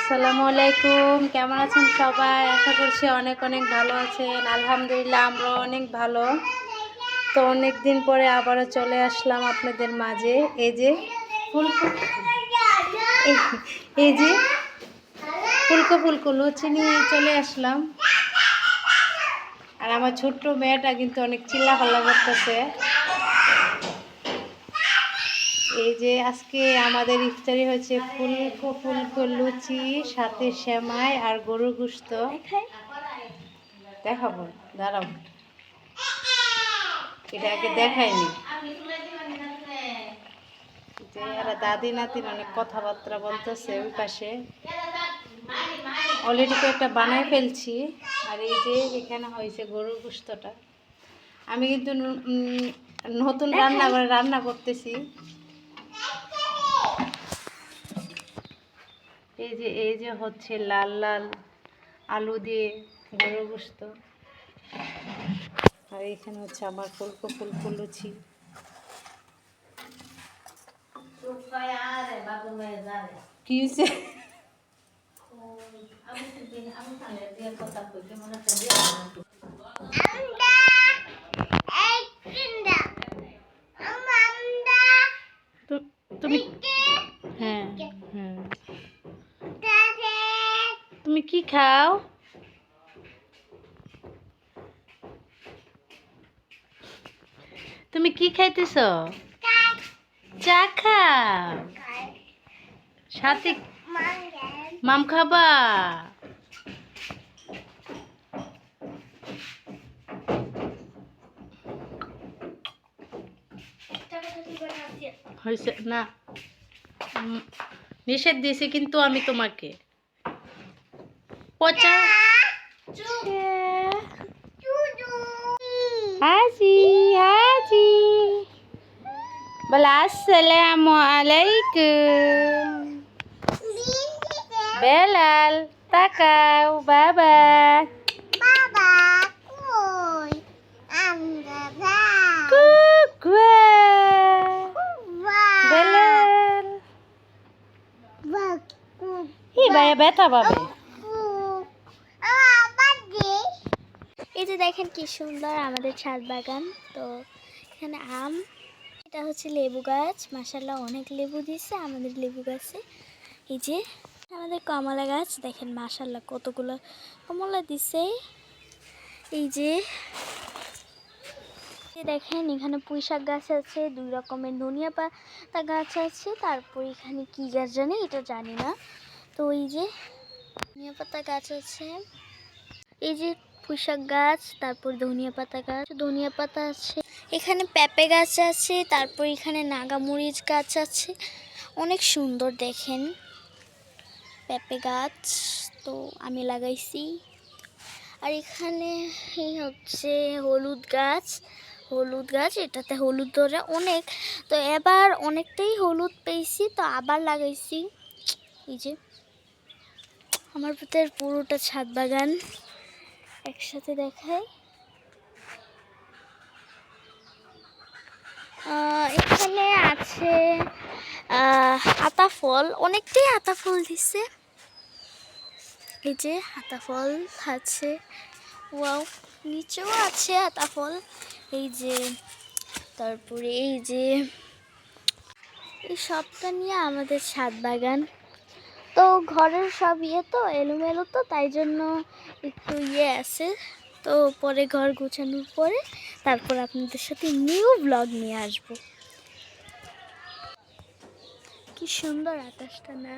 আসসালামু আলাইকুম, কেমন আছেন সবাই? আশা করছি অনেক অনেক ভালো আছেন। আলহামদুলিল্লাহ আমরা অনেক ভালো। তো অনেক দিন পরে আবারও চলে আসলাম আপনাদের মাঝে। এই যে ফুলকো লুচি নিয়ে চলে আসলাম। আর আমার ছোট্ট মেয়েটা কিন্তু অনেক চিল্লাপাল্লা করতেছে। এই যে আজকে আমাদের ইফতারি হচ্ছে ফুলকো লুচি, সাথে সেমাই আর গরুর গোশত। দেখাবো, দাঁড়াও, এটা আগে দেখায়নি। যে এরা দাদি নাতিন অনেক কথাবার্তা বলতেছে ওই পাশে। অলরেডি তো একটা বানাই ফেলছি। আর এই যে এখানে হয়েছে গরুর গোশতটা। আমি কিন্তু নতুন রান্নাঘরে রান্না করতেছি। এই যে হচ্ছে লাল লাল আলু দিয়ে গরুর গোশত। আর এখানে হচ্ছে আমার ফুলকো লুচি। কি হয়েছে? তুমি হ্যাঁ হ্যাঁ, তুমি কি খাও? তুমি কি খাইতেছ? চা খাও, সাথে মাম খাবা? হয়েছে না, নিষেধ দিয়েছি কিন্তু আমি তোমাকে। পচা হাজি হাজি বলে আসসালামু আলাইকুম। বেলাল তাকাও, বাবা বেলাল ভাইয়া ব্যথা পাবে। এই যে দেখেন কি সুন্দর আমাদের ছাদ বাগান। তো এখানে আম, এটা হচ্ছে লেবু গাছ। মাশাআল্লাহ অনেক লেবু দিছে আমাদের লেবু গাছে। এই যে আমাদের কমলা গাছ, দেখেন মাশাআল্লাহ কতগুলো কমলা দিছে। এই যে দেখেন এখানে পুঁই শাক গাছ আছে, 2 রকমের ধনিয়া পাতা গাছ আছে। তারপর এখানে কি গাছ জানি, এটা জানি না। তো এই যে ধনিয়া পাতা গাছ আছে, এই যে পুঁই শাক গাছ, তারপর ধনিয়া পাতা গাছ, ধনিয়া পাতা আছে। এখানে পেঁপে গাছ আছে, তারপর এখানে নাগামরিচ গাছ আছে। অনেক সুন্দর দেখেন পেঁপে গাছ, তো আমি লাগাইছি। আর এখানে হচ্ছে হলুদ গাছ, এটাতে হলুদ ধরে অনেক। তো এবার অনেকটাই হলুদ পেয়েছি, তো আবার লাগাইছি। এই যে আমার পুরোটা ছাদ বাগান একসাথে দেখায়। এখানে আছে আতা ফল, অনেকটাই আতা ফল দিছে। এই যে আতা ফল আছে, ওয়াও, নিচেও আছে আতা ফল। এই যে তারপরে এই যে এই সবটা নিয়ে আমাদের ছাদ বাগান। তো ঘরের সব তো এলোমেলো, তো তাই জন্য একটু আছে। তো পরে ঘর গোছানোর পরে তারপর আপনাদের সাথে নিউ ব্লগ নিয়ে আসবো। কি সুন্দর আকাশটা না?